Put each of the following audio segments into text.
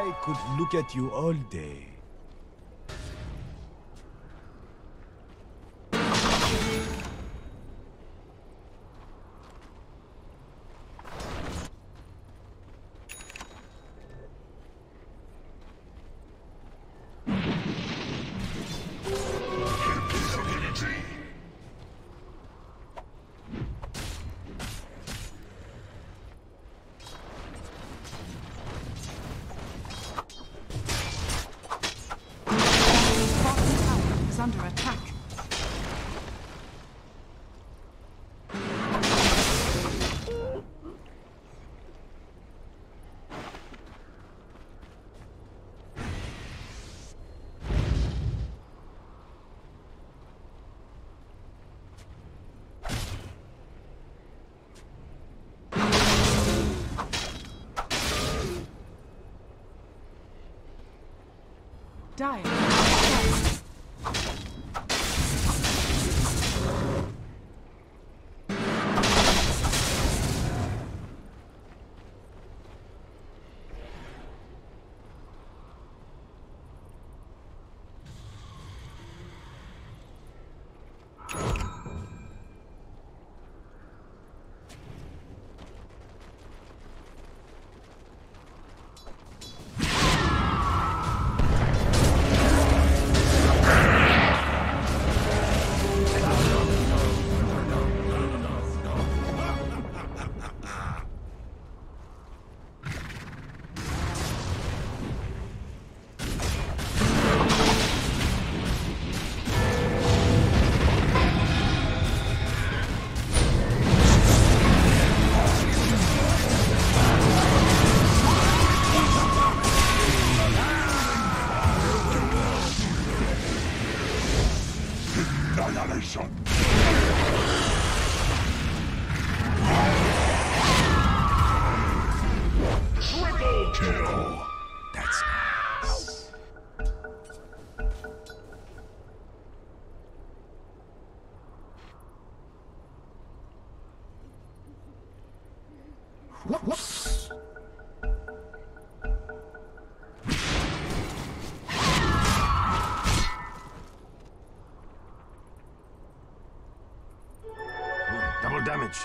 I could look at you all day. Under attack. Dire. Triple kill! That's nice. Whoops. Double damage.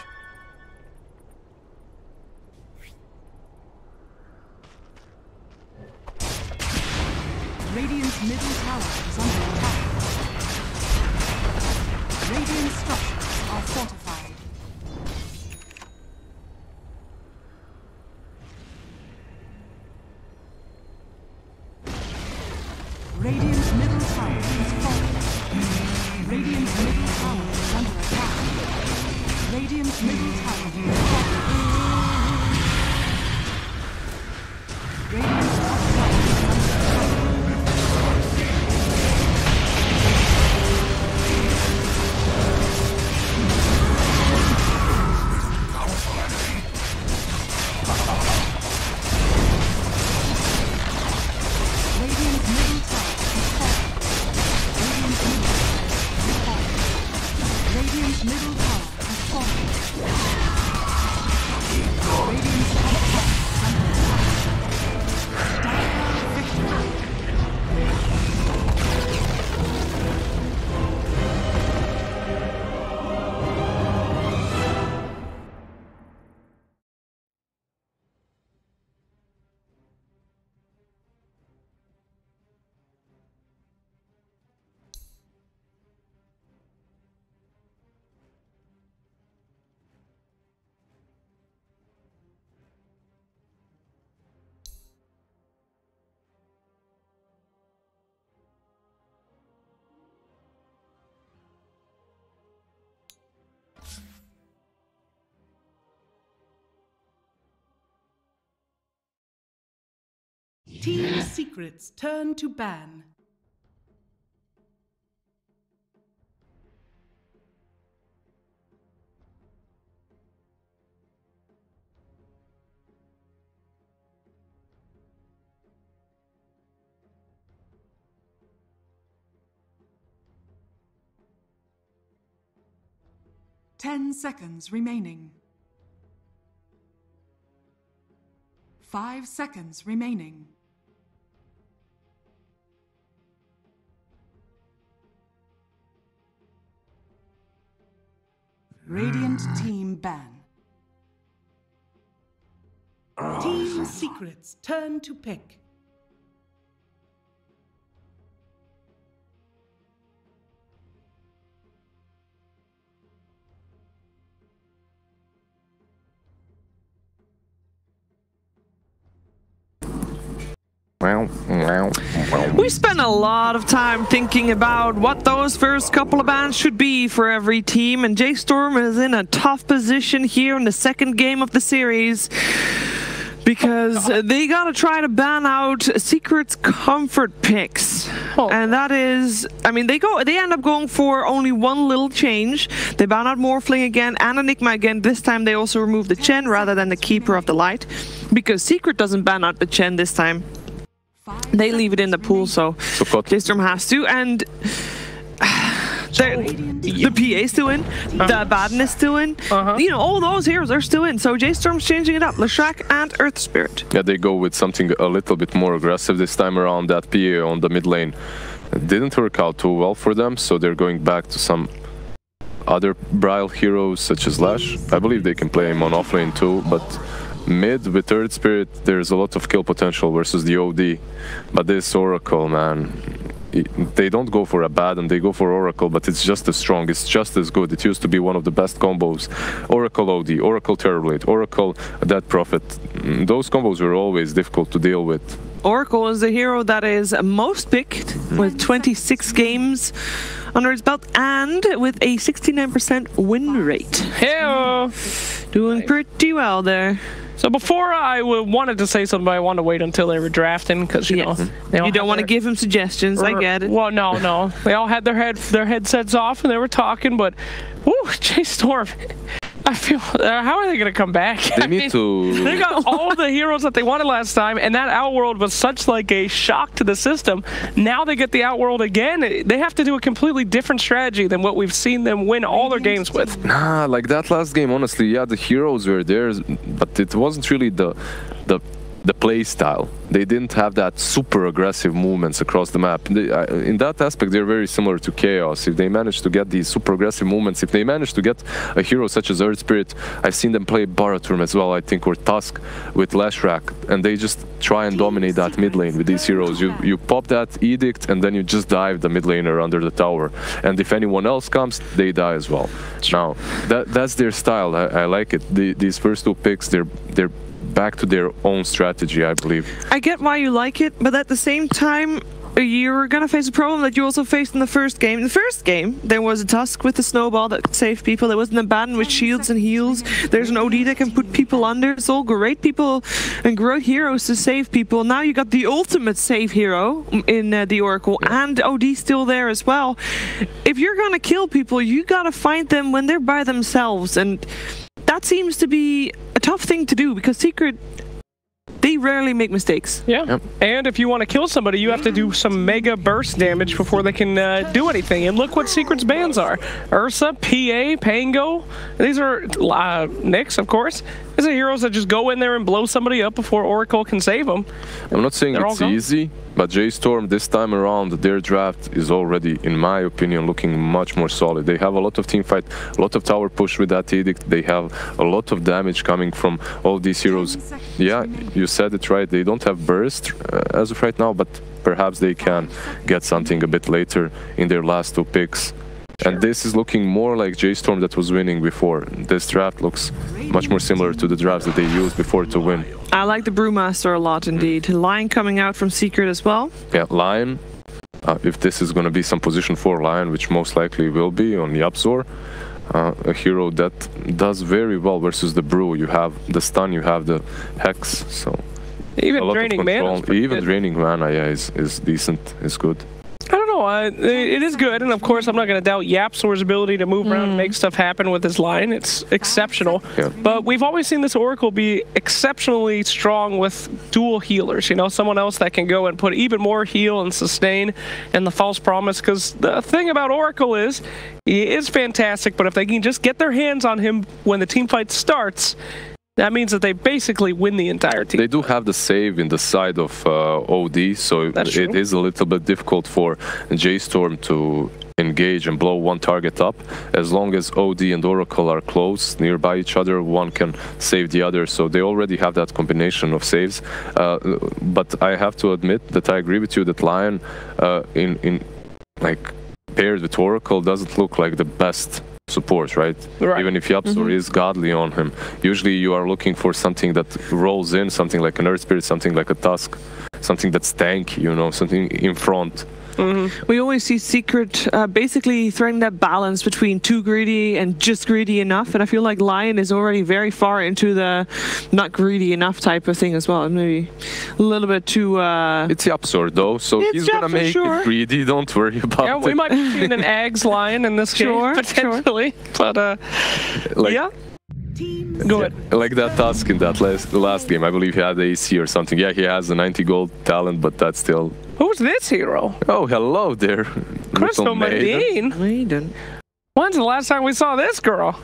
Radiant's middle tower is under attack. Radiant structures are fortified. Radiant's middle tower is falling. Radiant's middle tower is under attack. Radiant's middle tower is falling. Radiant's top tower is under attack. Radiant's middle tower is falling. Radiant's middle tower is falling. Radiant's top tower is under attack. Dire victory. Team Secrets turn to ban. Ten seconds remaining. 5 seconds remaining. Radiant team ban. Team Secrets, turn to pick. We spent a lot of time thinking about what those first couple of bans should be for every team, and J.storm is in a tough position here in the second game of the series because they gotta try to ban out Secret's comfort picks. And that is, I mean, they end up going for only one little change. They ban out Morphling again and Enigma again. This time they also remove the Chen rather than the Keeper of the Light, because Secret doesn't ban out the Chen this time. They leave it in the pool, so J.storm has to, and the PA is still in, the Baden is still in, you know, all those heroes are still in, so J.storm's changing it up, Leshrac and Earth Spirit. Yeah, they go with something a little bit more aggressive this time around. That PA on the mid lane didn't work out too well for them, so they're going back to some other Brile heroes such as Lash. I believe they can play him on offlane too, but mid with Earth Spirit, there's a lot of kill potential versus the OD. But this Oracle, man, they don't go for a bad and they go for Oracle, but it's just as strong, it's just as good. It used to be one of the best combos. Oracle OD, Oracle Terrorblade, Oracle Dead Prophet. Those combos were always difficult to deal with. Oracle is the hero that is most picked with 26 games under his belt and with a 69% win rate. Hello. Doing pretty well there. So before I wanted to say something, but I wanted to wait until they were drafting because you know you don't want to give him suggestions. I get it. Well, no, they all had their headsets off and they were talking, but whoo, J.storm. I feel, how are they going to come back? They need to... They got all the heroes that they wanted last time, and that Outworld was such like a shock to the system. Now they get the Outworld again. They have to do a completely different strategy than what we've seen them win all their games with. Nah, like that last game, honestly, yeah, the heroes were there, but it wasn't really the play style. They didn't have that super aggressive movements across the map. In that aspect, they're very similar to Chaos. If they manage to get these super aggressive movements, if they manage to get a hero such as Earth Spirit, I've seen them play Baraturm as well, I think, or Tusk with Leshrac, and they just try and dominate that mid lane with these heroes. You pop that Edict, and then you just dive the mid laner under the tower. And if anyone else comes, they die as well. Now, that's their style. I like it. These first two picks, they're back to their own strategy, I believe. I get why you like it, but at the same time, you're gonna face a problem that you also faced in the first game. In the first game, there was a Tusk with the snowball that saved people. There was an Abaddon with shields and heals. There's an OD that can put people under. It's all great people and great heroes to save people. Now you got the ultimate save hero in the Oracle, and OD still there as well. If you're gonna kill people, you gotta find them when they're by themselves, and that seems to be a tough thing to do because Secret, they rarely make mistakes. Yeah. And if you want to kill somebody, you have to do some mega burst damage before they can do anything. And look what Secret's bans are. Ursa, PA, Pango. These are Nyx, of course. These are heroes that just go in there and blow somebody up before Oracle can save them. I'm not saying it's easy, but J.storm this time around, their draft is already, in my opinion, looking much more solid. They have a lot of team fight, a lot of tower push with that Edict. They have a lot of damage coming from all these heroes. Yeah, you said it right. They don't have burst as of right now, but perhaps they can get something a bit later in their last two picks. And this is looking more like J.storm that was winning before. This draft looks much more similar to the drafts that they used before to win. I like the Brewmaster a lot indeed. Lion coming out from Secret as well. Yeah, Lion. If this is going to be some position 4 Lion, which most likely will be on Yapzor, a hero that does very well versus the Brew. You have the stun, you have the Hex, so... Even draining mana. Even draining mana, yeah, is decent, is good. I don't know, it is good, and of course I'm not going to doubt Yapzor's ability to move around and make stuff happen with his line. It's exceptional. Yeah. But we've always seen this Oracle be exceptionally strong with dual healers, you know, someone else that can go and put even more heal and sustain and the false promise, because the thing about Oracle is, he is fantastic, but if they can just get their hands on him when the team fight starts, that means that they basically win the entire team. They do have the save in the side of OD, so it is a little bit difficult for J.storm to engage and blow one target up. As long as OD and Oracle are close, nearby each other, one can save the other. So they already have that combination of saves. But I have to admit that I agree with you that Lion, in like paired with Oracle, doesn't look like the best support, right? Even if J.storm is godly on him, usually you are looking for something that rolls in, something like an Earth Spirit, something like a Tusk, something that's tanky, you know, something in front. We always see Secret basically threading that balance between too greedy and just greedy enough, and I feel like Lion is already very far into the not greedy enough type of thing as well. Maybe a little bit too... It's J.storm though, so he's gonna make it greedy, don't worry about it. We might be seeing an Ags Lion in this game, potentially. But, like, yeah. Go ahead. Like that Tusk in that last game, I believe he had AC or something. Yeah, he has a 90 gold talent, but that's still... Who's this hero? Oh, hello there. Crystal Maiden. When's the last time we saw this girl?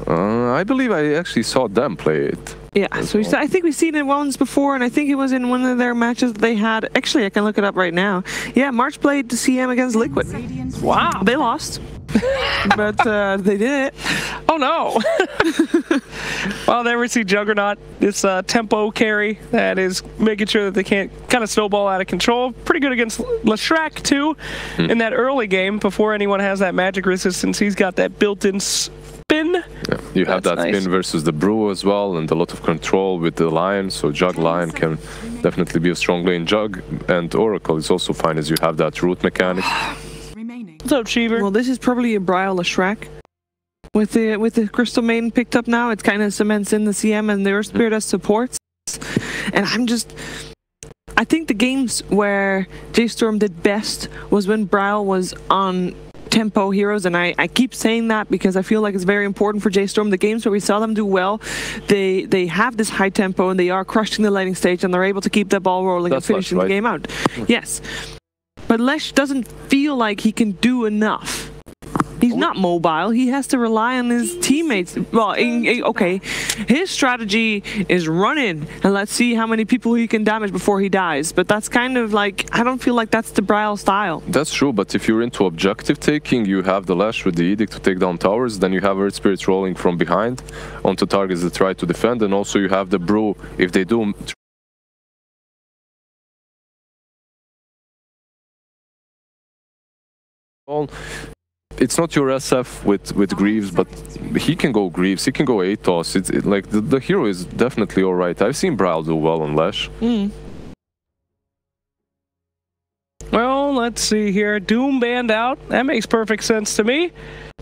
I believe I actually saw them play it. Yeah, so I think we've seen it once before, and I think it was in one of their matches that they had. Actually, I can look it up right now. Yeah, March played the CM against Liquid. Wow. They lost. But they did it. Oh no! Well, there we see Juggernaut. This tempo carry that is making sure that they can't kind of snowball out of control. Pretty good against Leshrac too in that early game before anyone has that magic resistance. He's got that built-in spin. Yeah, you have that spin versus the Brew as well, and a lot of control with the Lion. So Jug Lion can definitely be a strong lane. Jug and Oracle is also fine as you have that root mechanic. What's up, Cheever? Well, this is probably a Brile Leshrac. With the Crystal Maiden picked up now, it kind of cements in the CM and the Earth Spirit as supports. And I think the games where J.storm did best was when Brile was on tempo heroes, and I keep saying that because I feel like it's very important for J.storm. The games where we saw them do well, they have this high tempo and they are crushing the laning stage and they're able to keep the ball rolling and finishing the game out. Yes. But Lesh doesn't feel like he can do enough. He's not mobile. He has to rely on his teammates. Well, okay, his strategy is run in and let's see how many people he can damage before he dies. But that's kind of like, I don't feel like that's the Brile style. That's true, but if you're into objective taking, you have the Lash with the Edict to take down towers, then you have Earth Spirits rolling from behind onto targets that try to defend, and also you have the Brew, if they do... It's not your SF with Greaves, but he can go Greaves, he can go Atos. Like the hero is definitely alright. I've seen Brile do well on Lash. Well, let's see here. Doom banned out. That makes perfect sense to me.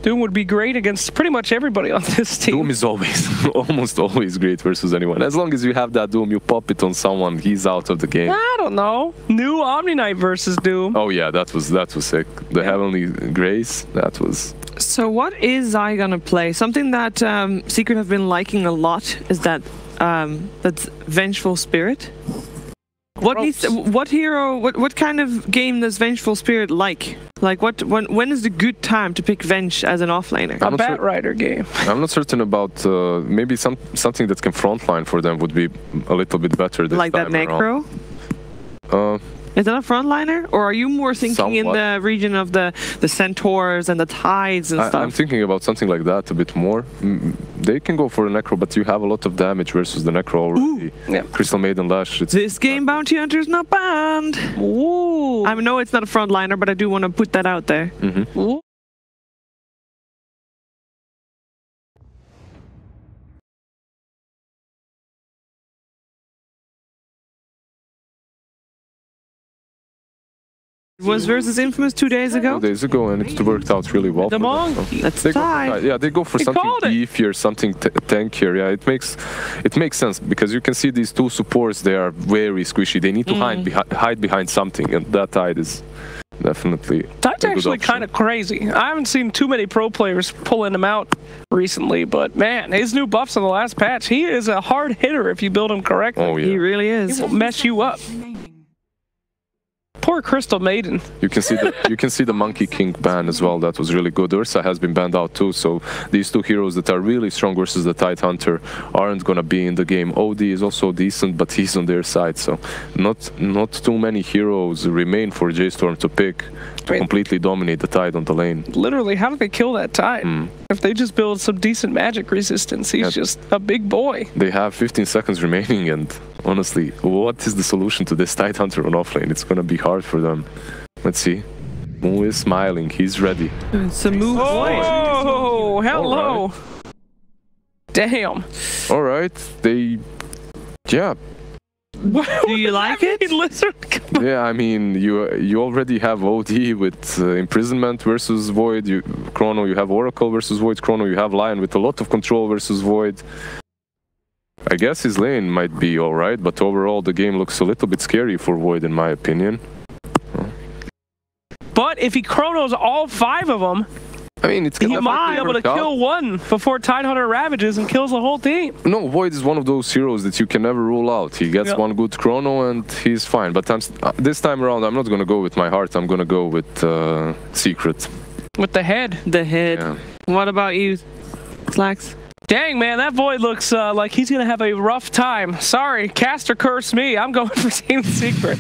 Doom would be great against pretty much everybody on this team. Doom is always, almost always great versus anyone. As long as you have that Doom, you pop it on someone, he's out of the game. I don't know. New Omni Knight versus Doom. Oh yeah, that was sick. The Heavenly Grace, that was... So what is Zai gonna play? Something that Secret have been liking a lot is that that's Vengeful Spirit. What kind of game does Vengeful Spirit like? Like when is the good time to pick Venge as an offlaner? A Bat Rider game. I'm not certain about maybe something that can frontline for them would be a little bit better this like time that Necro? Is that a frontliner? Or are you more thinking in the region of the Centaurs and the Tides and stuff? I'm thinking about something like that a bit more. They can go for a Necro, but you have a lot of damage versus the Necro already. Yeah. Crystal Maiden Lash. This game Bounty Hunter's not banned. Ooh. I know it's not a frontliner, but I do want to put that out there. Ooh. Was versus Infamous 2 days ago? 2 days ago, and it worked out really well. The Monkey. That's tied. Yeah, they go for something beefier, something tankier. Yeah, it makes sense because you can see these two supports. They are very squishy. They need to hide behind something, and that Tide is definitely. Tide's actually kind of crazy. I haven't seen too many pro players pulling him out recently, but man, his new buffs in the last patch, he is a hard hitter if you build him correctly. Oh yeah, he really is. He will mess you up. Poor Crystal Maiden. You can see the Monkey King ban as well. That was really good. Ursa has been banned out too. So these two heroes that are really strong versus the Tide Hunter aren't gonna be in the game. OD is also decent, but he's on their side. So not too many heroes remain for J.storm to pick. to completely dominate the Tide on the lane. Literally, how did they kill that Tide? If they just build some decent magic resistance, he's just a big boy. They have 15 seconds remaining, and honestly, what is the solution to this Tide Hunter on offlane? It's gonna be hard for them. Let's see. Moo is smiling. He's ready. It's a move. Oh, hello. Right. Damn. All right. Yeah. Do you like it? Yeah, I mean, you already have OD with Imprisonment versus Void. Chrono, you have Oracle versus Void. Chrono, you have Lion with a lot of control versus Void. I guess his lane might be alright, but overall the game looks a little bit scary for Void in my opinion. But if he chronos all 5 of them, I mean, it's he might be able to kill one before Tidehunter ravages and kills the whole team. No, Void is one of those heroes that you can never rule out. He gets one good chrono and he's fine. But this time around, I'm not going to go with my heart. I'm going to go with Secret. With the head. The head. Yeah. What about you, Slacks? Dang, man, that Void looks like he's going to have a rough time. Sorry, cast or curse me. I'm going for Team Secret.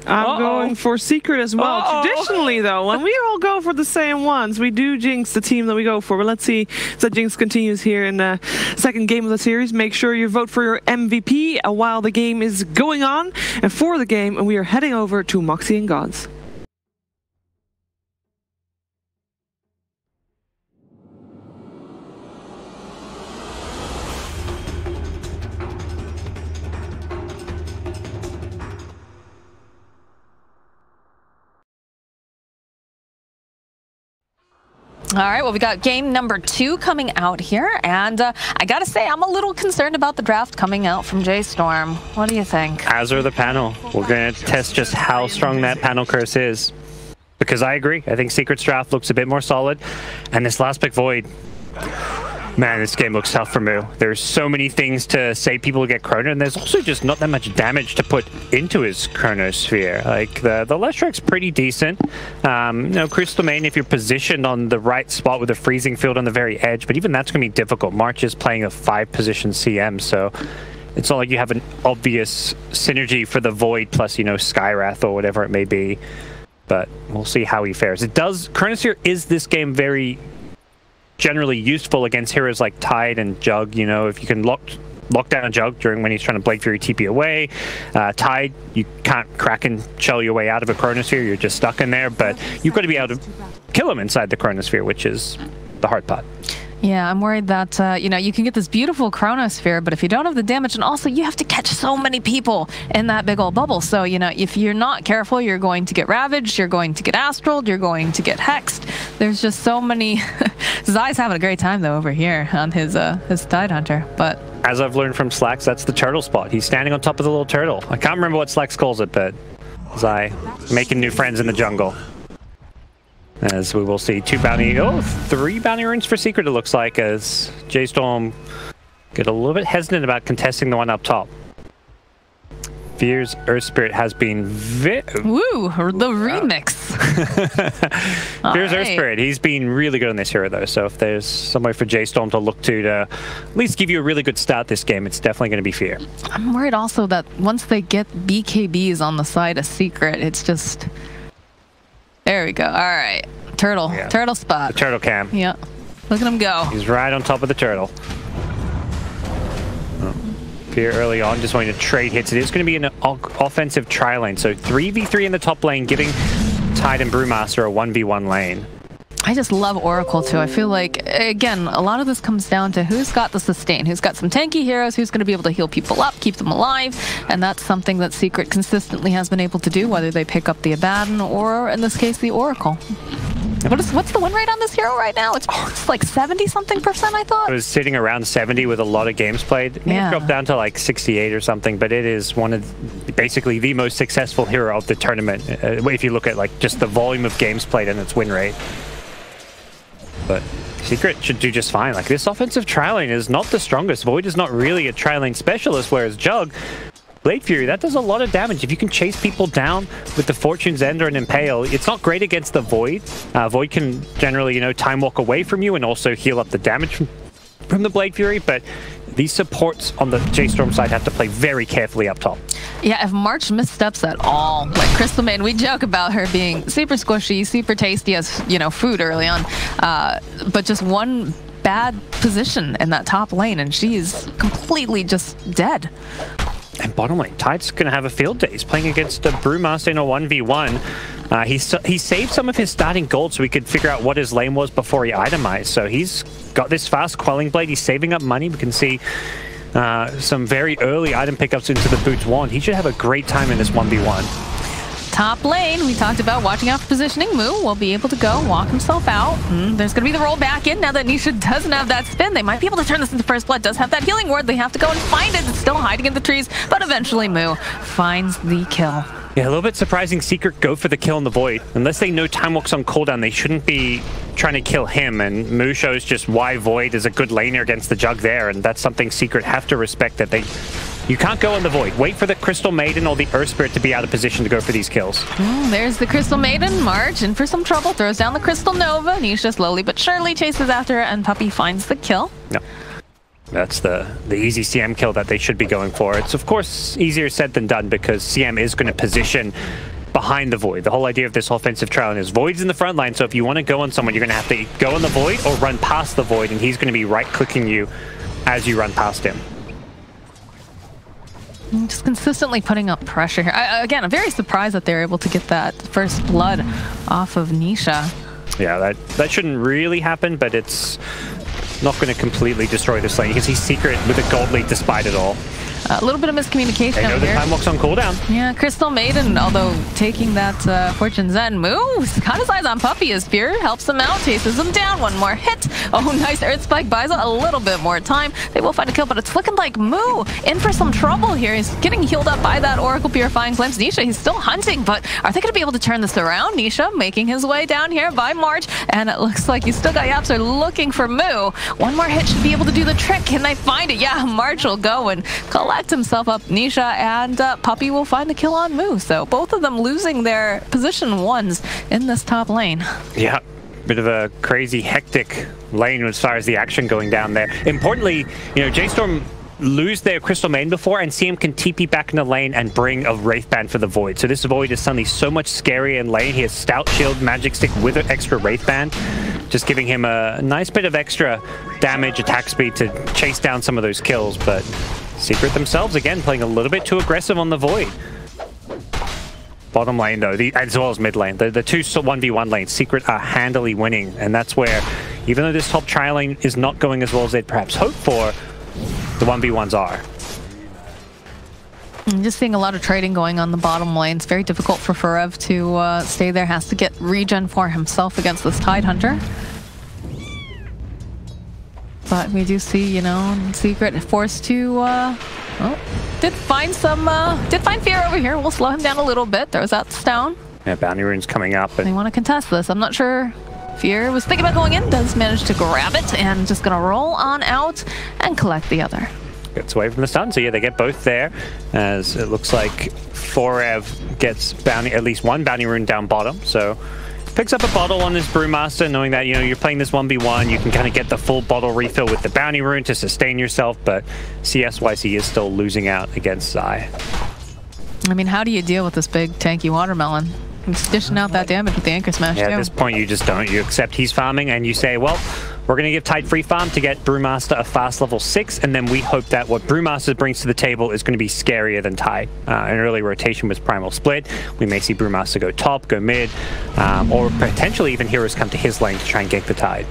I'm going for Secret as well. Traditionally, though, when we all go for the same ones, we do jinx the team that we go for. But let's see if the jinx continues here in the second game of the series. Make sure you vote for your MVP while the game is going on. And for the game, we are heading over to Moxie and Gods. All right, well, we got game number 2 coming out here, and I gotta say, I'm a little concerned about the draft coming out from J.storm. What do you think? As are the panel. We're gonna test just how strong that panel curse is. Because I agree, I think Secret's draft looks a bit more solid, and this last pick Void, man, this game looks tough for Moo. There's so many things to say people get Chrono, and there's also just not that much damage to put into his Chronosphere. Like, the Lestrik's pretty decent. You know, Crystal Main, if you're positioned on the right spot with a freezing field on the very edge, but even that's going to be difficult. March is playing a 5-position CM, so it's not like you have an obvious synergy for the Void plus, you know, Skywrath or whatever it may be. But we'll see how he fares. Chronosphere is this game very generally useful against heroes like Tide and Jug. You know, if you can lock down Jug during when he's trying to Blade Fury TP away. Tide, you can't crack and shell your way out of a Chronosphere, you're just stuck in there, but you've got to be able to kill him inside the Chronosphere, which is the hard part. Yeah, I'm worried that, you know, you can get this beautiful Chronosphere, but if you don't have the damage, and also you have to catch so many people in that big old bubble. So, you know, if you're not careful, you're going to get Ravaged, you're going to get Astraled, you're going to get Hexed. There's just so many... Zai's having a great time, though, over here on his Tidehunter, but... As I've learned from Slacks, that's the turtle spot. He's standing on top of the little turtle. I can't remember what Slacks calls it, but Zai making new friends in the jungle. As we will see 3 bounty runes for Secret, it looks like, as J.storm get a little bit hesitant about contesting the one up top. Fear's Earth Spirit has been Woo, the remix. Fear's Earth Spirit, he's been really good on this hero though, so if there's somewhere for J.storm to look to at least give you a really good start this game, it's definitely going to be Fear. I'm worried also that once they get BKBs on the side of Secret, it's just... There we go. All right. Turtle. Yeah. Turtle spot. The turtle cam. Yeah. Look at him go. He's right on top of the turtle. Fear early on, just wanting to trade hits. It is going to be an offensive tri lane. So 3v3 in the top lane, giving Tide and Brewmaster a 1v1 lane. I just love Oracle too. I feel like, again, a lot of this comes down to who's got the sustain, who's got some tanky heroes, who's going to be able to heal people up, keep them alive, and that's something that Secret consistently has been able to do, whether they pick up the Abaddon or, in this case, the Oracle. What's the win rate on this hero right now? It's like 70-something%, I thought? It was sitting around 70 with a lot of games played. It dropped down to like 68 or something, but it is one of basically the most successful hero of the tournament, if you look at like just the volume of games played and its win rate. But Secret should do just fine. Like, this offensive tri-lane is not the strongest. Void is not really a tri-lane specialist, whereas Jug, Blade Fury, that does a lot of damage. If you can chase people down with the Fortune's End or an Impale, it's not great against the Void. Void can generally, you know, time walk away from you and also heal up the damage from the Blade Fury, but these supports on the J.storm side have to play very carefully up top. Yeah, if March missteps at all, like Crystal Maiden, we joke about her being super squishy, super tasty as, you know, food early on, but just one bad position in that top lane and she is completely just dead. And bottom lane, Tide's going to have a field day. He's playing against a Brewmaster in a 1v1. He saved some of his starting gold so we could figure out what his lane was before he itemized. So he's got this fast Quelling Blade. He's saving up money. We can see some very early item pickups into the Boots Wand. He should have a great time in this 1v1. Top lane, we talked about watching out for positioning. Moo will be able to go walk himself out. There's going to be the roll back in now that Nisha doesn't have that spin. They might be able to turn this into first blood. Does have that healing ward. They have to go and find it. It's still hiding in the trees, but eventually Moo finds the kill. Yeah, a little bit surprising Secret go for the kill in the Void. Unless they know Time Walk's on cooldown, they shouldn't be trying to kill him, and Moo shows just why Void is a good laner against the Jug there, and that's something Secret have to respect, that you can't go in the Void. Wait for the Crystal Maiden or the Earth Spirit to be out of position to go for these kills. There's the Crystal Maiden. March in for some trouble, throws down the Crystal Nova. Nisha slowly but surely chases after her, and Puppey finds the kill. No. That's the easy CM kill that they should be going for. It's of course easier said than done because CM is going to position behind the Void. The whole idea of this offensive trial is Void's in the front line, so if you want to go on someone, you're going to have to go on the Void or run past the Void, and he's going to be right-clicking you as you run past him. Just consistently putting up pressure here. Again, I'm very surprised that they're able to get that first blood off of Nisha. Yeah, that shouldn't really happen, but it's not going to completely destroy this lane. You can see Secret with a gold lead despite it all. A little bit of miscommunication They know over the here. Time Walk's on cooldown. Yeah, Crystal Maiden, although taking that Fortune Zen moves, got his eyes on Puppey as Fear helps him out, chases him down, one more hit. Oh, nice Earth Spike buys a little bit more time. They will find a kill, but it's looking like Moo in for some trouble here. He's getting healed up by that Oracle Purifying Flames. Nisha, he's still hunting, but are they going to be able to turn this around? Nisha making his way down here by March, and it looks like he's still got Yapster looking for Moo. One more hit should be able to do the trick. Can they find it? Yeah, March will go and collect himself up. Nisha and Puppey will find the kill on Moo. So both of them losing their position ones in this top lane. Yeah, bit of a crazy, hectic lane as far as the action going down there. Importantly, you know, J.storm lose their Crystal Maiden before, and CM can TP back in the lane and bring a Wraith Band for the Void. So this Void is suddenly so much scarier in lane. He has Stout Shield, Magic Stick with an extra Wraith Band, just giving him a nice bit of extra damage, attack speed to chase down some of those kills. But Secret themselves, again, playing a little bit too aggressive on the Void. Bottom lane, though, as well as mid lane, the two 1v1 lanes, Secret are handily winning. And that's where, even though this top trial lane is not going as well as they'd perhaps hoped for, the 1v1s are. I'm just seeing a lot of trading going on the bottom lane. It's very difficult for Forev to stay there. Has to get regen for himself against this Tide Hunter. But we do see, you know, Secret forced to, did find Fear over here. We'll slow him down a little bit. There's that stone. Yeah, Bounty Rune's coming up. They want to contest this. I'm not sure. Fear was thinking about going in, does manage to grab it, and just gonna roll on out and collect the other. Gets away from the stun, so yeah, they get both there, as it looks like Forev gets at least one Bounty Rune down bottom, so picks up a bottle on his Brewmaster, knowing that, you know, you're playing this 1v1, you can kind of get the full bottle refill with the Bounty Rune to sustain yourself, but CS-wise, he is still losing out against Zai. I mean, how do you deal with this big tanky watermelon? He's dishing out that damage with the Anchor Smash, yeah, too. at this point, you just don't. You accept he's farming, and you say, well, we're going to give Tide free farm to get Brewmaster a fast level 6, and then we hope that what Brewmaster brings to the table is going to be scarier than Tide. An early rotation was Primal Split. We may see Brewmaster go top, go mid, or potentially even heroes come to his lane to try and gank the Tide.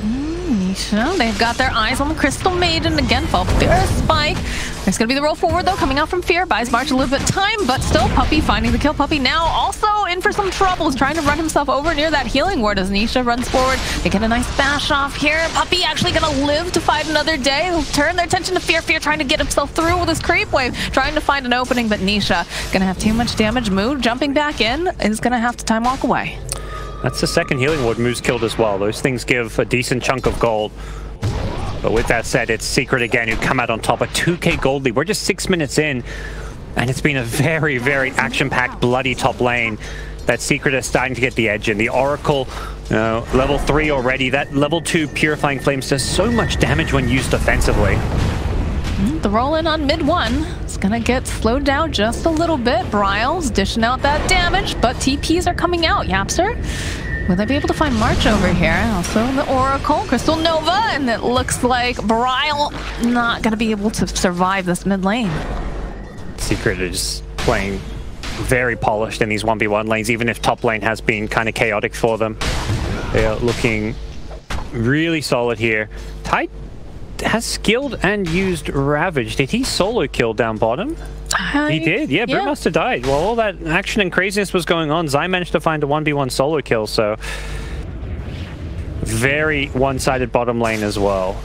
Nisha, they've got their eyes on the Crystal Maiden again. Fall Fear Spike. There's going to be the roll forward, though, coming out from Fear. Buys March a little bit of time, but still Puppey finding the kill. Puppey now also in for some troubles, trying to run himself over near that healing ward as Nisha runs forward. They get a nice bash off here. Puppey actually going to live to fight another day. They'll turn their attention to Fear. Fear trying to get himself through with his creep wave, trying to find an opening, but Nisha going to have too much damage. Moo jumping back in is going to have to time walk away. That's the second healing ward Moo's killed as well. Those things give a decent chunk of gold. But with that said, it's Secret again who come out on top. A 2k gold lead. We're just 6 minutes in, and it's been a very, very action-packed, bloody top lane that Secret is starting to get the edge in. The Oracle, level 3 already. That level 2 Purifying Flames does so much damage when used offensively. The roll in on mid 1 is going to get slowed down just a little bit. Bryle's dishing out that damage, but TPs are coming out. Yapster, will they be able to find March over here? Also the Oracle, Crystal Nova, and it looks like Bryle not going to be able to survive this mid lane. Secret is playing very polished in these 1v1 lanes, even if top lane has been kind of chaotic for them. They are looking really solid here. Tide has skilled and used Ravage. Did he solo kill down bottom? He did, yeah. Brewmaster died. While all that action and craziness was going on, Zai managed to find a 1v1 solo kill, so very one-sided bottom lane as well.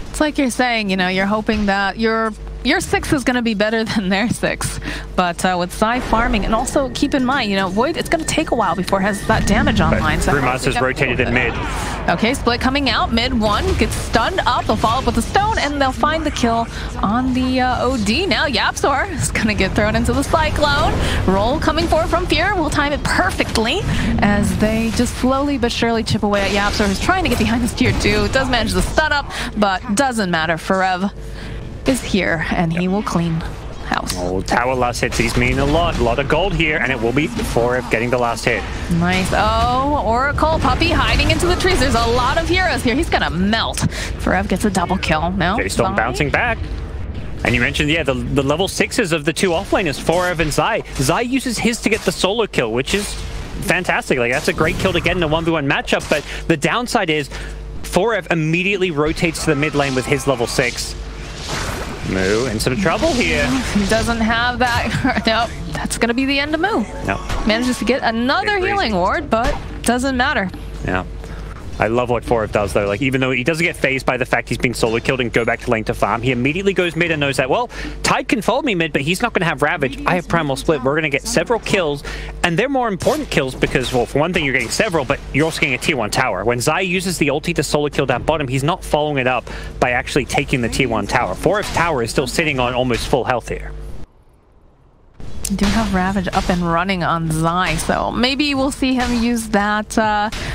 It's like you're saying, you know, you're hoping that your 6 is going to be better than their 6. But with Zai farming, and also keep in mind, you know, Void, it's going to take a while before it has that damage online. So Brewmaster's rotated in mid. Okay, Split coming out, mid 1, gets stunned up, they'll follow up with a stone, and they'll find the kill on the OD. Now Yapsor is going to get thrown into the Cyclone. Roll coming forward from Fear, will time it perfectly as they just slowly but surely chip away at Yapsor, who's trying to get behind this tier 2. Does manage the stun up, but doesn't matter. Forev is here, and he will clean house. Oh, tower last hits, these mean a lot of gold here, and it will be Forev getting the last hit. Nice. Oh, Oracle Puppy hiding into the trees. There's a lot of heroes here. He's gonna melt. Forev gets a double kill. Now J.storm bouncing back. And you mentioned, yeah, the level 6s of the 2 offlaners, Forev and Zai. Zai uses his to get the solo kill, which is fantastic. Like, that's a great kill to get in a 1v1 matchup, but the downside is Forev immediately rotates to the mid lane with his level 6. Moo in some trouble here. He doesn't have that. Nope, that's going to be the end of Moo. No. Manages to get another healing ward, but doesn't matter. Yeah. I love what Forev does, though. Like, even though he doesn't get phased by the fact he's being solo killed and go back to lane to farm, he immediately goes mid and knows that, well, Tide can follow me mid, but he's not going to have Ravage. I have Primal Split. We're going to get several kills, and they're more important kills because, well, for one thing, you're getting several, but you're also getting a tier 1 tower. When Zai uses the ulti to solo kill down bottom, he's not following it up by actually taking the tier 1 tower. Forev's tower is still sitting on almost full health here. You do have Ravage up and running on Zai, so maybe we'll see him use that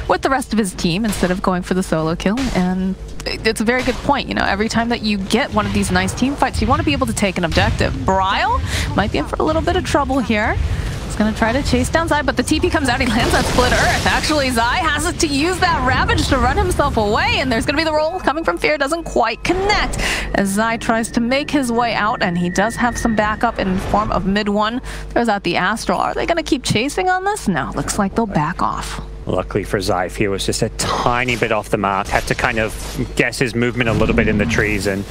with the rest of his team instead of going for the solo kill. And it's a very good point, you know, every time that you get one of these nice team fights, you want to be able to take an objective. Bryle might be in for a little bit of trouble here. He's going to try to chase down Zai, but the TP comes out, he lands that Split Earth. Actually, Zai has to use that Ravage to run himself away, and there's going to be the roll coming from Fear. Doesn't quite connect as Zai tries to make his way out, and he does have some backup in form of mid 1. Throws out the Astral. Are they going to keep chasing on this? No, looks like they'll back off. Luckily for Zai, Fear was just a tiny bit off the mark. Had to kind of guess his movement a little bit in the trees and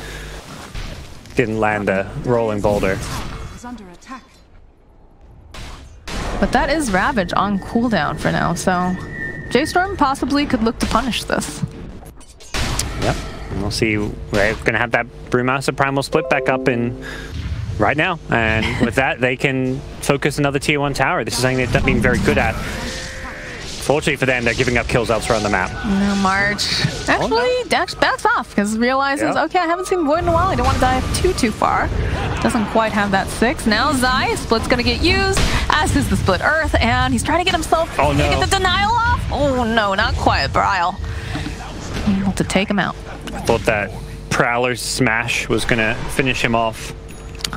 didn't land the rolling boulder. Is under attack. But that is Ravage on cooldown for now, so J.storm possibly could look to punish this. Yep, we'll see. We're going to have that Brewmaster Primal Split back up in right now, and with that, they can focus another tier 1 tower. This is something they've been very good at. Fortunately for them, they're giving up kills elsewhere on the map. No, March actually backs off because realizes, okay, I haven't seen Void in a while. I don't want to dive too far. Doesn't quite have that 6. Now Zai, Split's going to get used, as is the Split Earth, and he's trying to get himself to get the denial off. Oh no, not quite, Bryle. Able to take him out. I thought that Prowler's smash was going to finish him off.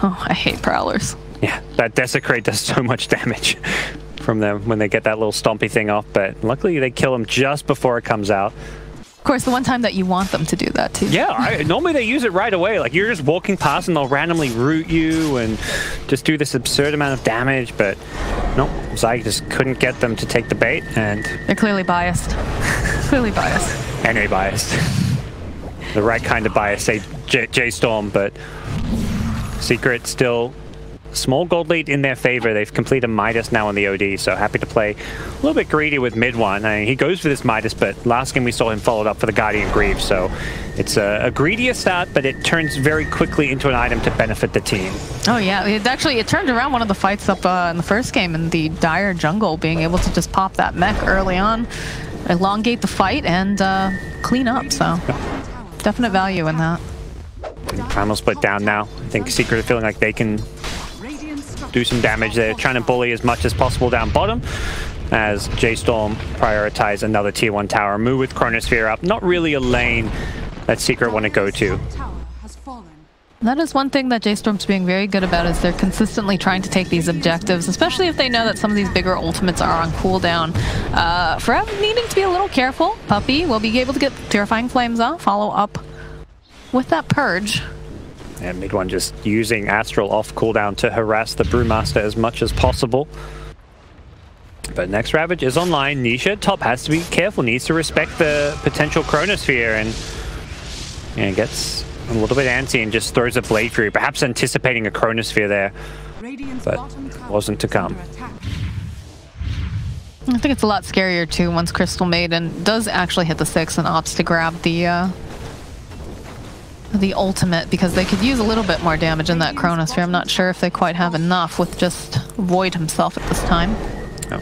Oh, I hate Prowlers. Yeah, that Desecrate does so much damage from them when they get that little stompy thing off, but luckily they kill him just before it comes out. Of course, the one time that you want them to do that too. Yeah, normally they use it right away. Like, you're just walking past and they'll randomly root you and just do this absurd amount of damage, but no, Zai just couldn't get them to take the bait, and they're clearly biased. Clearly biased. NA biased. The right kind of bias, say J.storm, but Secret still small gold lead in their favor. They've completed Midas now on the OD, so happy to play a little bit greedy with mid 1. I mean, he goes for this Midas, but last game we saw him followed up for the Guardian Greaves, so it's a greedier start, but it turns very quickly into an item to benefit the team. Oh yeah, it turned around one of the fights up in the first game in the Dire Jungle, being able to just pop that mech early on, elongate the fight, and clean up, so definite value in that. Primal Split down now. I think Secret are feeling like they can do some damage. They're trying to bully as much as possible down bottom as J.storm prioritize another tier 1 tower. Move with Chronosphere up. Not really a lane that Secret want to go to. That is one thing that J.storm's being very good about, is they're consistently trying to take these objectives, especially if they know that some of these bigger ultimates are on cooldown. Forever needing to be a little careful. Puppey will be able to get Purifying Flames off, follow up with that Purge. And mid one just using Astral off cooldown to harass the Brewmaster as much as possible. But next Ravage is online. Nisha, top has to be careful, needs to respect the potential Chronosphere, and gets a little bit antsy and just throws a Blade Fury, perhaps anticipating a Chronosphere there, but wasn't to come. I think it's a lot scarier too once Crystal Maiden does actually hit the 6 and opts to grab the ultimate, because they could use a little bit more damage in that Chronosphere. I'm not sure if they quite have enough with just Void himself at this time. Oh.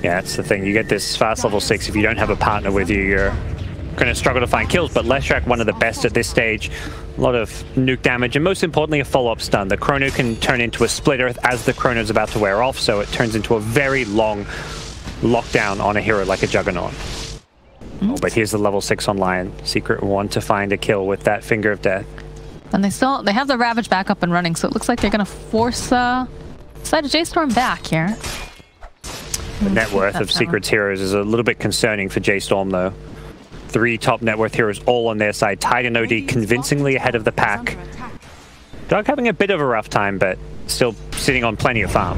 Yeah, that's the thing. You get this fast level 6, if you don't have a partner with you, you're going to struggle to find kills, but Leshrac, one of the best at this stage. A lot of nuke damage, and most importantly, a follow-up stun. The Chrono can turn into a Split Earth as the Chrono's about to wear off, so it turns into a very long lockdown on a hero like a Juggernaut. Oh, but here's the level 6 online. Secret want to find a kill with that Finger of Death. And they have the Ravage back up and running, so it looks like they're going to force side of J.storm back here. The net worth of Secret's heroes is a little bit concerning for J.storm, though. 3 top net worth heroes all on their side. Tide and OD convincingly ahead of the pack. Doug having a bit of a rough time, but still sitting on plenty of farm.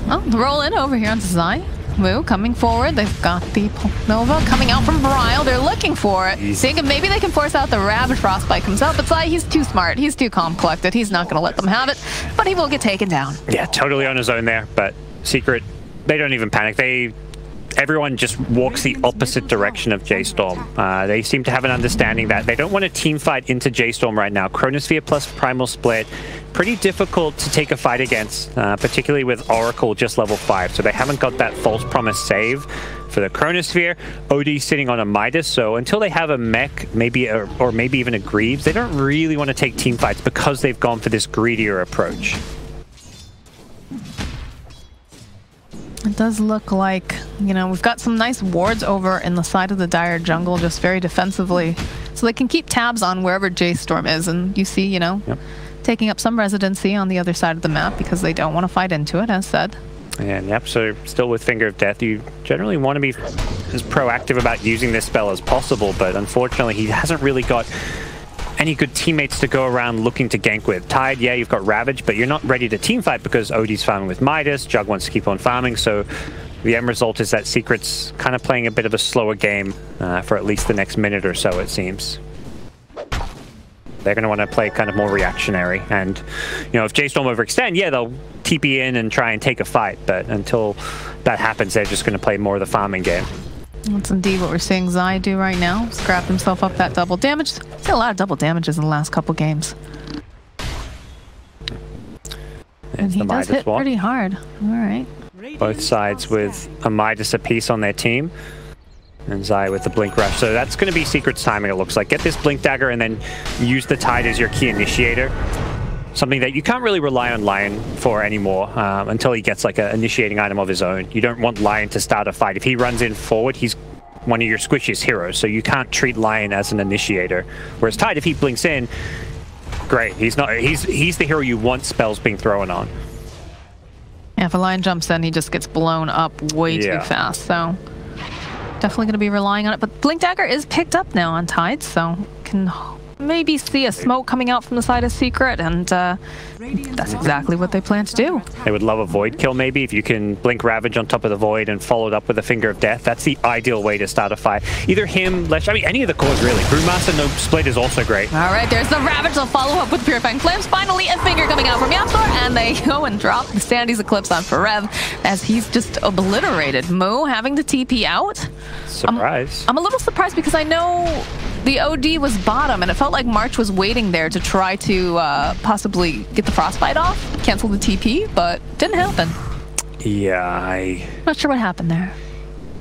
Well, roll in over here onto Zai. Moo coming forward. They've got the Nova coming out from Brile. They're looking for it. Thinking maybe they can force out the Ravage Frostbite himself. But Zai, he's too smart. He's too calm collected. He's not going to let them have it. But he will get taken down. Yeah, totally on his own there. But Secret, they don't even panic. Everyone just walks the opposite direction of J.storm. They seem to have an understanding that they don't want to team fight into J.storm right now. Chronosphere plus Primal Split, pretty difficult to take a fight against, particularly with Oracle just level 5. So they haven't got that False Promise save for the Chronosphere. OD sitting on a Midas, so until they have a mech, maybe or maybe even a Greaves, they don't really want to take team fights because they've gone for this greedier approach. It does look like, you know, we've got some nice wards over in the side of the Dire jungle, just very defensively. So they can keep tabs on wherever J.storm is, and you see, you know, taking up some residency on the other side of the map because they don't want to fight into it, as said. And yep, so still with Finger of Death, you generally want to be as proactive about using this spell as possible, but unfortunately he hasn't really got any good teammates to go around looking to gank with. Tide, yeah, you've got Ravage, but you're not ready to team fight because OD's farming with Midas, Jug wants to keep on farming, so the end result is that Secret's kind of playing a bit of a slower game for at least the next minute or so, it seems. They're going to want to play kind of more reactionary, and, you know, if J.storm overextend, yeah, they'll TP in and try and take a fight, but until that happens, they're just going to play more of the farming game. That's indeed what we're seeing Zai do right now. Scrap himself up that double damage. See a lot of double damages in the last couple games. And he does hit pretty hard. All right. Both sides with a Midas apiece on their team. And Zai with the Blink Rush. So that's going to be Secret's timing, it looks like. Get this Blink Dagger and then use the Tide as your key initiator. Something that you can't really rely on Lion for anymore until he gets like an initiating item of his own. You don't want Lion to start a fight. If he runs in forward, he's one of your squishiest heroes, so you can't treat Lion as an initiator. Whereas Tide, if he blinks in, great. He's the hero you want spells being thrown on. Yeah, if a Lion jumps in, he just gets blown up way too fast, so definitely going to be relying on it. But Blink Dagger is picked up now on Tide, so can maybe see a smoke coming out from the side of Secret, and that's exactly what they plan to do. They would love a Void kill, maybe. If you can blink Ravage on top of the Void and follow it up with a Finger of Death, that's the ideal way to start a fight. Either him, Lesh, I mean, any of the cores, really. Brewmaster no split is also great. All right, there's the Ravage. They'll follow up with Purifying Flames. Finally, a Finger coming out from J.storm, and they go and drop the Sandy's Eclipse on Forev as he's just obliterated. Mo having to TP out. Surprise. I'm a little surprised because I know the OD was bottom, and it felt like March was waiting there to try to possibly get the Frostbite off, cancel the TP, but didn't happen. Yeah, Not sure what happened there.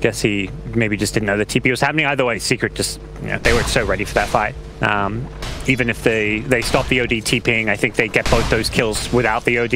Guess he maybe just didn't know the TP was happening. Either way, Secret just, you know, they were so ready for that fight. even if they stop the OD TPing, I think they get both those kills without the OD.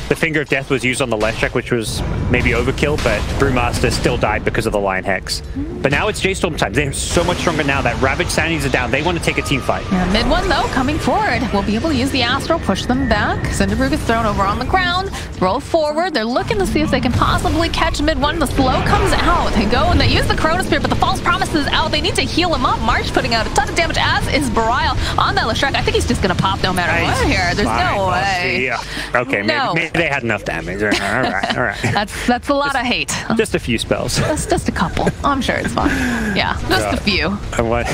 The Finger of Death was used on the Leshrac, which was maybe overkill, but Brewmaster still died because of the Lion Hex. But now it's J.storm time. They're so much stronger now that Ravage Sanities are down. They want to take a team fight. Yeah, mid one though, coming forward. We'll be able to use the Astral, push them back. Cinderbrew gets thrown over on the ground, roll forward. They're looking to see if they can possibly catch mid one. The slow comes out. They go and they use the Chronosphere, but the False Promise is out. They need to heal him up. March putting out a ton of damage, as is Belial on that Leshrac. I think he's just going to pop no matter what here. There's no way. Yeah. Okay, No. maybe they had enough damage. All right. That's a lot of hate. Just a few spells. Just a couple. I'm sure it's fine. Yeah, just a few. And what?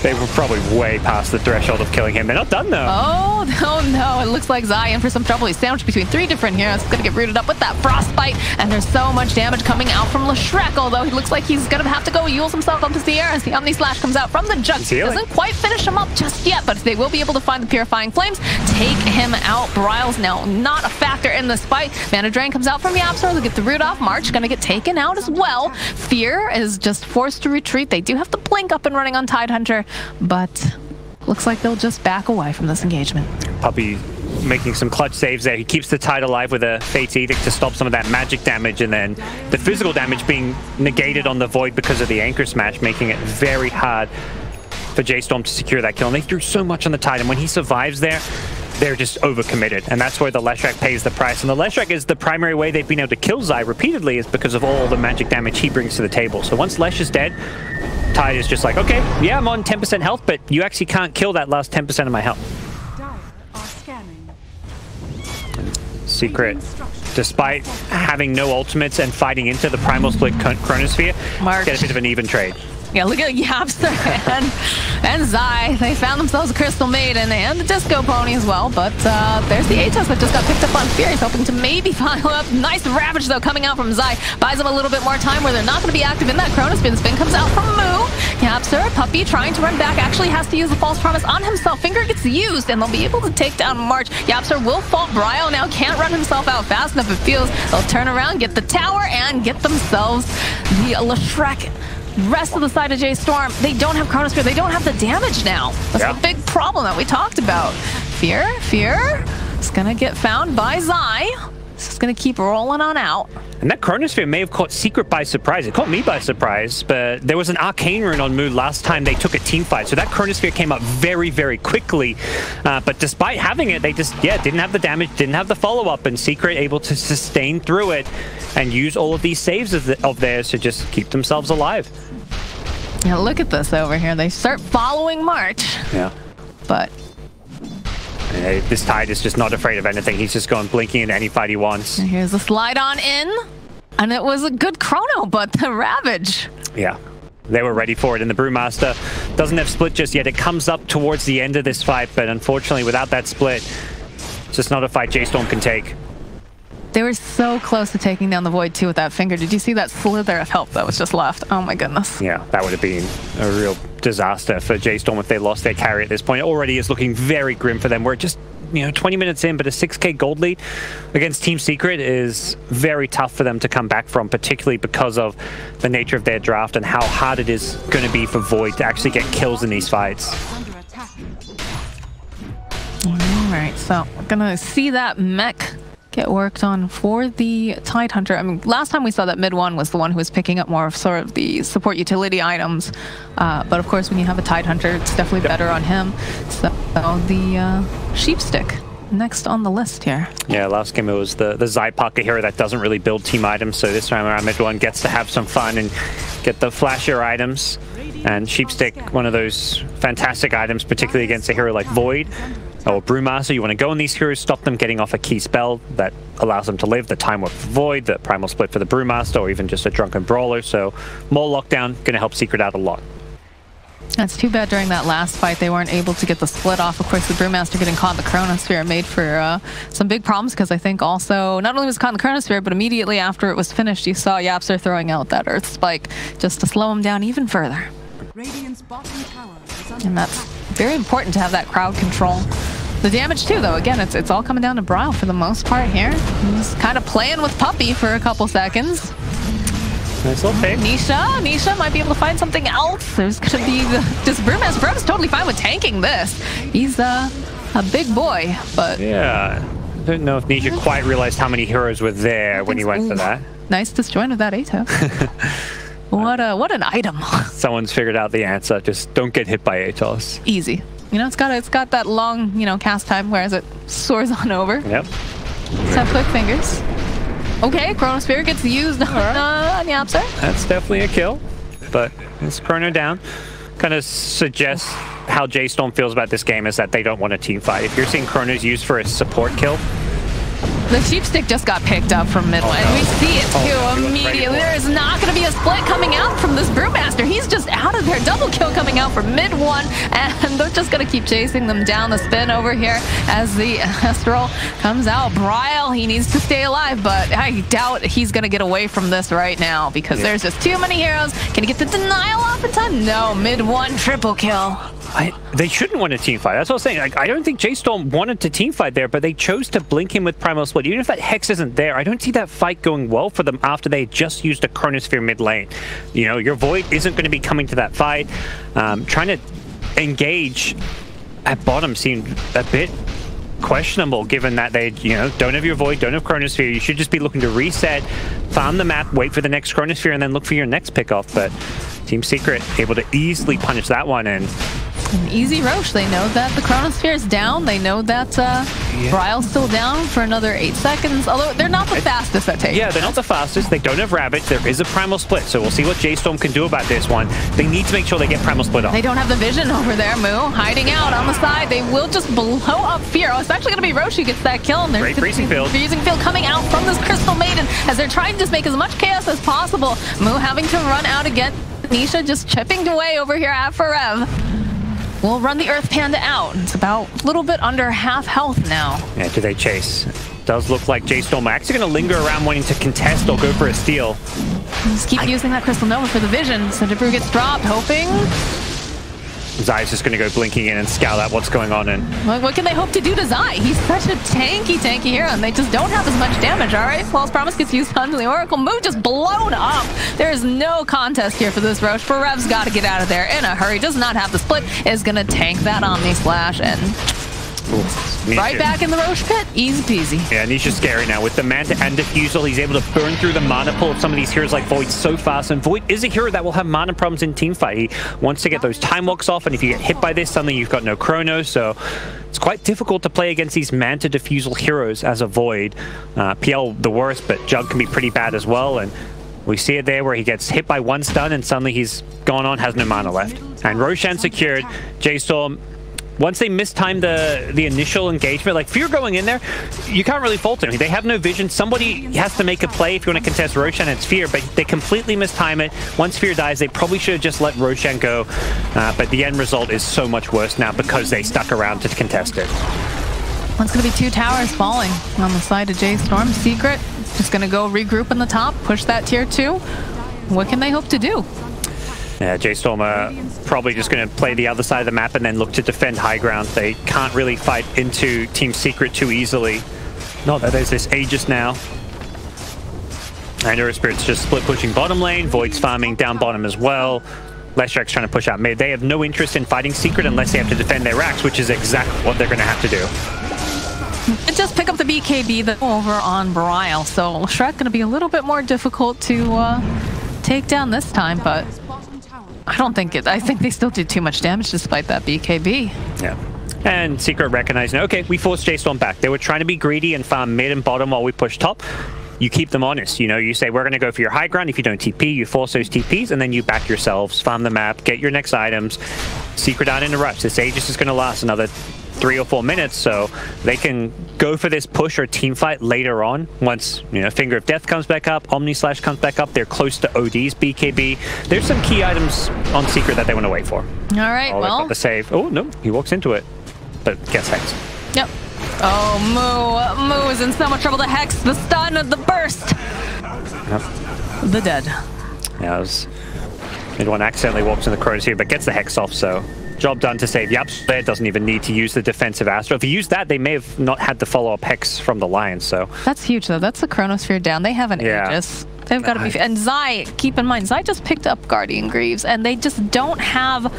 They were probably way past the threshold of killing him. They're not done though. Oh no, it looks like Zai in for some trouble. He's sandwiched between 3 different heroes. He's gonna get rooted up with that Frostbite, and there's so much damage coming out from Leshrac, although he looks like he's gonna have to go use himself onto Sierra as the Omni Slash comes out from the Jug. Doesn't quite finish him up just yet, but they will be able to find the Purifying Flames, take him out. Belial's now not a factor in this fight. Mana Drain comes out from YapzOr. They'll get the root off. March gonna get taken out as well. Fear is just forced to retreat. They do have to blink up and running on Tidehunter, but looks like they'll just back away from this engagement. Puppy making some clutch saves there. He keeps the Tide alive with a Fate's Edict to stop some of that magic damage, and then the physical damage being negated on the Void because of the Anchor Smash, making it very hard for J.storm to secure that kill. And they threw so much on the Tide, and when he survives there, they're just overcommitted, and that's where the Leshrac pays the price. And the Leshrac is the primary way they've been able to kill Zai repeatedly, is because of all the magic damage he brings to the table. So once Lesh is dead, Tide is just like, okay, yeah, I'm on 10% health, but you actually can't kill that last 10% of my health. Secret, despite having no ultimates and fighting into the Primal Split Chronosphere, get a bit of an even trade. Yeah, look at YapzOr and Zai. They found themselves a Crystal Maiden and the Disco Pony as well, but there's the Atos that just got picked up on Fear. He's hoping to maybe follow up. Nice Ravage, though, coming out from Zai. Buys them a little bit more time where they're not going to be active in that Chronospin. Spin comes out from Moo. YapzOr, Puppy, trying to run back, actually has to use the False Promise on himself. Finger gets used, and they'll be able to take down March. YapzOr will fault Belial now. Can't run himself out fast enough, it feels. They'll turn around, get the tower, and get themselves the Leshrac. Rest of the side of J.storm, they don't have Chronosphere. They don't have the damage now. That's the big problem that we talked about. Fear is gonna get found by Zai. This is gonna keep rolling on out. And that Chronosphere may have caught Secret by surprise. It caught me by surprise, but there was an Arcane Rune on Moon last time they took a team fight, so that Chronosphere came up very, very quickly. But despite having it, they just, didn't have the damage, didn't have the follow-up, and Secret able to sustain through it and use all of these saves of theirs to just keep themselves alive. Yeah, look at this over here. They start following March. Yeah. But this Tide is just not afraid of anything. He's just going blinking into any fight he wants. And here's the slide on in. And it was a good chrono, but the Ravage. Yeah. They were ready for it, and the Brewmaster doesn't have split just yet. It comes up towards the end of this fight, but unfortunately without that split, it's just not a fight J.storm can take. They were so close to taking down the Void too with that Finger. Did you see that slither of help that was just left? Oh my goodness. Yeah, that would have been a real disaster for J.storm if they lost their carry at this point. It already is looking very grim for them. We're just, 20 minutes in, but a 6k gold lead against Team Secret is very tough for them to come back from, particularly because of the nature of their draft and how hard it is going to be for Void to actually get kills in these fights. Alright, so we're gonna see that mech get worked on for the Tidehunter. I mean, last time we saw that mid one was the one who was picking up more of sort of the support utility items. But of course, when you have a Tidehunter, it's definitely better on him. So the Sheepstick next on the list here. Yeah, last game it was the Zai Parker hero that doesn't really build team items. So this time around, mid one gets to have some fun and get the flashier items. And Sheepstick, one of those fantastic items, particularly against a hero like Void or Brewmaster. You want to go on these heroes, stop them getting off a key spell that allows them to live, the Time Warp for Void, the Primal Split for the Brewmaster, or even just a Drunken Brawler. So more lockdown, going to help Secret out a lot. That's too bad during that last fight they weren't able to get the split off. Of course, the Brewmaster getting caught in the Chronosphere made for some big problems, because I think also, not only was caught in the Chronosphere, but immediately after it was finished, you saw YapzOr throwing out that Earth Spike just to slow him down even further. And that's very important to have that crowd control. The damage too, though, again, it's all coming down to Belial for the most part here. He's kind of playing with Puppy for a couple seconds. Nice little pick. Nisha might be able to find something else. There's gonna be this Brewmaster. Brew's totally fine with tanking this. He's a big boy, but yeah, I don't know if Nisha quite realized how many heroes were there when he went for that. Nice disjoint of that Ato. What an item. Someone's figured out the answer. Just don't get hit by Atos. Easy. You know, it's got that long, cast time, whereas it soars on over. Yep. Just have quick fingers. Okay, Chronosphere gets used on the upside. That's definitely a kill, but it's Chrono down. Kind of suggests how J.storm feels about this game is that they don't want a team fight. If you're seeing Chronos used for a support kill, the sheepstick just got picked up from mid lane. no. We see it too immediately. There is not going to be a split coming out from this Brewmaster. He's just out of there. Double kill coming out from mid one, and they're just going to keep chasing them down the spin over here as the Astral comes out. Bryle, he needs to stay alive, but I doubt he's going to get away from this right now because there's just too many heroes. Can he get the denial off in time? No, mid one, triple kill. They shouldn't want a team fight. That's what I was saying. Like, I don't think J.storm wanted to team fight there, but they chose to blink him with Primal Split. Even if that Hex isn't there, I don't see that fight going well for them after they just used a Chronosphere mid lane. You know, your Void isn't going to be coming to that fight. Trying to engage at bottom seemed a bit questionable, given that they, don't have your Void, don't have Chronosphere. You should just be looking to reset, farm the map, wait for the next Chronosphere, and then look for your next pickoff. But Team Secret able to easily punish that one, and An easy Roche. They know that the Chronosphere is down. They know that Bryle's still down for another 8 seconds. Although they're not the fastest at taking. Yeah, they're not the fastest. They don't have Ravage. There is a Primal Split, so we'll see what J.storm can do about this one. They need to make sure they get Primal Split off. They don't have the vision over there, Moo. Hiding out on the side. They will just blow up Fear. Oh, it's actually going to be Roche who gets that kill. And Great freezing field. Freezing field coming out from this Crystal Maiden as they're trying to just make as much chaos as possible. Moo having to run out again. Nisha just chipping away over here at Forev. We'll run the Earth Panda out. It's about a little bit under half health now. Yeah, do they chase? Does look like J.storm are actually going to linger around wanting to contest or go for a steal. Just keep using that Crystal Nova for the vision. So Debrew gets dropped, hoping. Zai's just going to go blinking in and scout out what's going on. And what can they hope to do to Zai? He's such a tanky hero, and they just don't have as much damage. All right, Flawless Promise gets used onto the Oracle. Move just blown up. There is no contest here for this Roche. Forev's got to get out of there in a hurry. Does not have the split. Is going to tank that Omni Slash and right back in the Roche pit. Easy peasy. Yeah, Nisha's scary now. With the Manta and Diffusal, he's able to burn through the mana pool of some of these heroes like Void so fast. And Void is a hero that will have mana problems in teamfight. He wants to get those time walks off, and if you get hit by this, suddenly you've got no Chrono. So it's quite difficult to play against these Manta Diffusal heroes as a Void. PL the worst, but Jug can be pretty bad as well. And we see it there where he gets hit by one stun, and suddenly he's gone on, has no mana left. And Roshan secured. J.storm, once they mistimed the initial engagement, like Fear going in there, you can't really fault him. They have no vision. Somebody has to make a play if you want to contest Roshan. It's Fear, but they completely mistime it. Once Fear dies, they probably should have just let Roshan go. But the end result is so much worse now because they stuck around to contest it. It's going to be 2 towers falling on the side of J.storm. Secret just going to go regroup in the top, push that tier 2. What can they hope to do? Yeah, J.storm are probably just going to play the other side of the map and then look to defend high ground. They can't really fight into Team Secret too easily. Not that there's this Aegis now. And Spirit's just split pushing bottom lane. Void's farming down bottom as well. Leshrek's trying to push out mid. They have no interest in fighting Secret unless they have to defend their racks, which is exactly what they're going to have to do. Just pick up the BKB over on Bryle. So Shrek going to be a little bit more difficult to take down this time, but I don't think I think they still did too much damage despite that BKB. Yeah. And Secret recognizing, okay, we forced J.storm back. They were trying to be greedy and farm mid and bottom while we push top. You keep them honest. You say, we're going to go for your high ground. If you don't TP, you force those TPs, and then you back yourselves, farm the map, get your next items. Secret out in a rush. This Aegis is going to last another 3 or 4 minutes, so they can go for this push or team fight later on. Once Finger of Death comes back up, Omni Slash comes back up, they're close to OD's BKB. There's some key items on Secret that they want to wait for. All right, well, got the save. Oh no, he walks into it, but gets Hex. Yep. Oh, Moo is in so much trouble. The Hex, the stun, the burst. Yep. The dead. Yeah, Mid-one accidentally walks in the Chronos here, but gets the Hex off, so job done to save Yaps. There doesn't even need to use the defensive Astro. If he used that, they may have not had the follow-up Hex from the Lions, so. That's huge, though. That's the Chronosphere down. They have an Aegis. They've got to be. And Zai, keep in mind, Zai just picked up Guardian Greaves, and they just don't have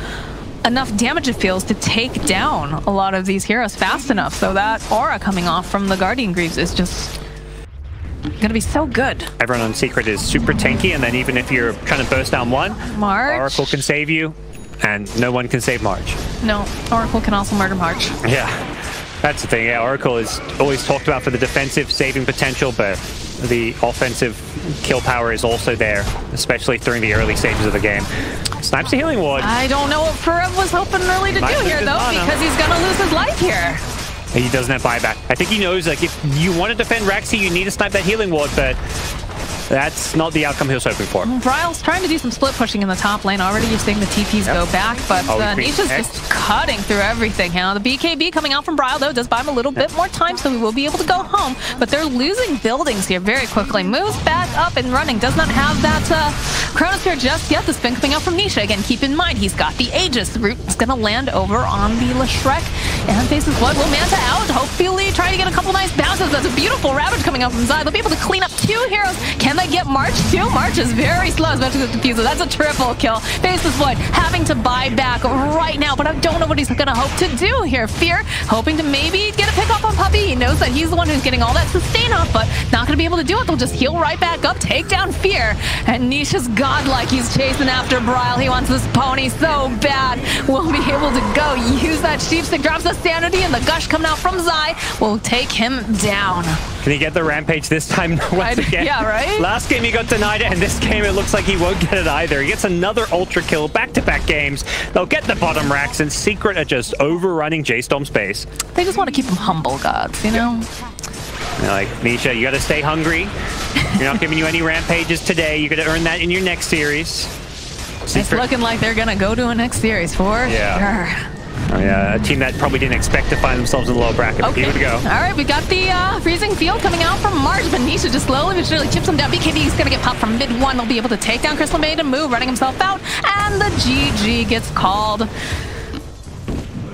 enough damage, it feels, to take down a lot of these heroes fast enough. So that aura coming off from the Guardian Greaves is just gonna be so good. Everyone on Secret is super tanky, and then even if you're trying to burst down one, March. Oracle can save you, and no one can save March. No, Oracle can also murder March. Yeah, that's the thing. Yeah, Oracle is always talked about for the defensive saving potential, but the offensive kill power is also there, especially during the early stages of the game. Snipes the healing ward. I don't know what Ferev was hoping really to do here, though, because he's gonna lose his life here. He doesn't have buyback. I think he knows, like, if you want to defend Rexy, you need to snipe that healing ward, but that's not the outcome he was hoping for. Bryle's trying to do some split pushing in the top lane. Already you're seeing the TPs go back, but Nisha's just cutting through everything now. The BKB coming out from Bryle, though, does buy him a little bit more time, so we will be able to go home, but they're losing buildings here very quickly. Moves back up and running. Does not have that Chronosphere just yet. The spin coming out from Nisha. Again, keep in mind, he's got the Aegis. The root is going to land over on the Leshrek, and faces what will Manta out. Hopefully trying to get a couple nice bounces. That's a beautiful Ravage coming out from Zai. They'll be able to clean up 2 heroes. Can they get March too? March is very slow, especially with Diffuser. That's a triple kill. Faces Void having to buy back right now, but I don't know what he's going to hope to do here. Fear hoping to maybe get a pick off on Puppey. He knows that he's the one who's getting all that sustain off, but not going to be able to do it. They'll just heal right back up, take down Fear, and Nisha's godlike. He's chasing after Bryle. He wants this pony so bad. We'll be able to go use that sheepstick, drops the sanity, and the gush coming out from Zai will take him down. Can he get the rampage this time once again? Yeah, right? Last game he got denied it, and this game it looks like he won't get it either. He gets another ultra kill, back-to-back games. They'll get the bottom racks, and Secret are just overrunning J.storm space. They just want to keep him humble, gods, you know? They're like, Nisha, you got to stay hungry. You're not giving you any rampages today. You're going to earn that in your next series. Secret. It's looking like they're going to go to a next series for sure. Oh, yeah, a team that probably didn't expect to find themselves in the lower bracket. Okay. Here we go. All right, we got the freezing field coming out from March, but Nisha just slowly but surely chips him down. BKB is going to get popped from mid-1. They'll be able to take down Crystal Maid and move, running himself out, and the GG gets called.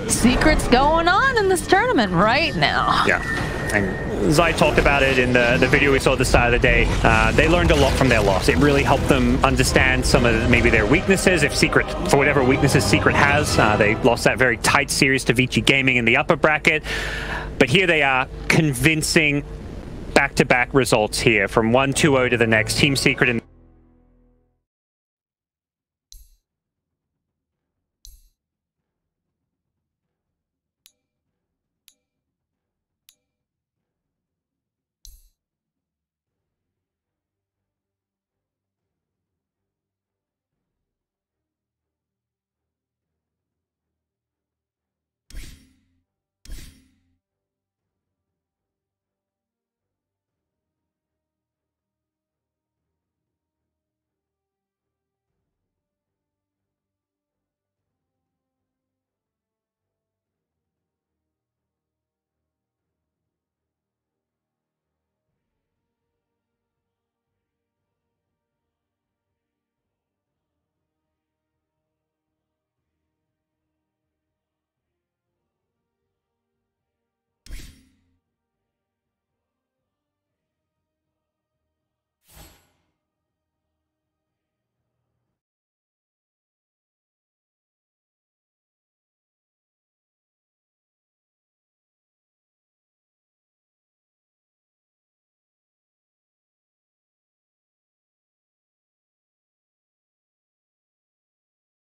Secret's going on in this tournament right now. Yeah. And Zai talked about it in the video we saw at the start of the day. They learned a lot from their loss. It really helped them understand some of maybe their weaknesses. If Secret, for whatever weaknesses Secret has, they lost that very tight series to Vici Gaming in the upper bracket. But here they are, convincing back-to-back results here from 1-2-0 to the next. Team Secret in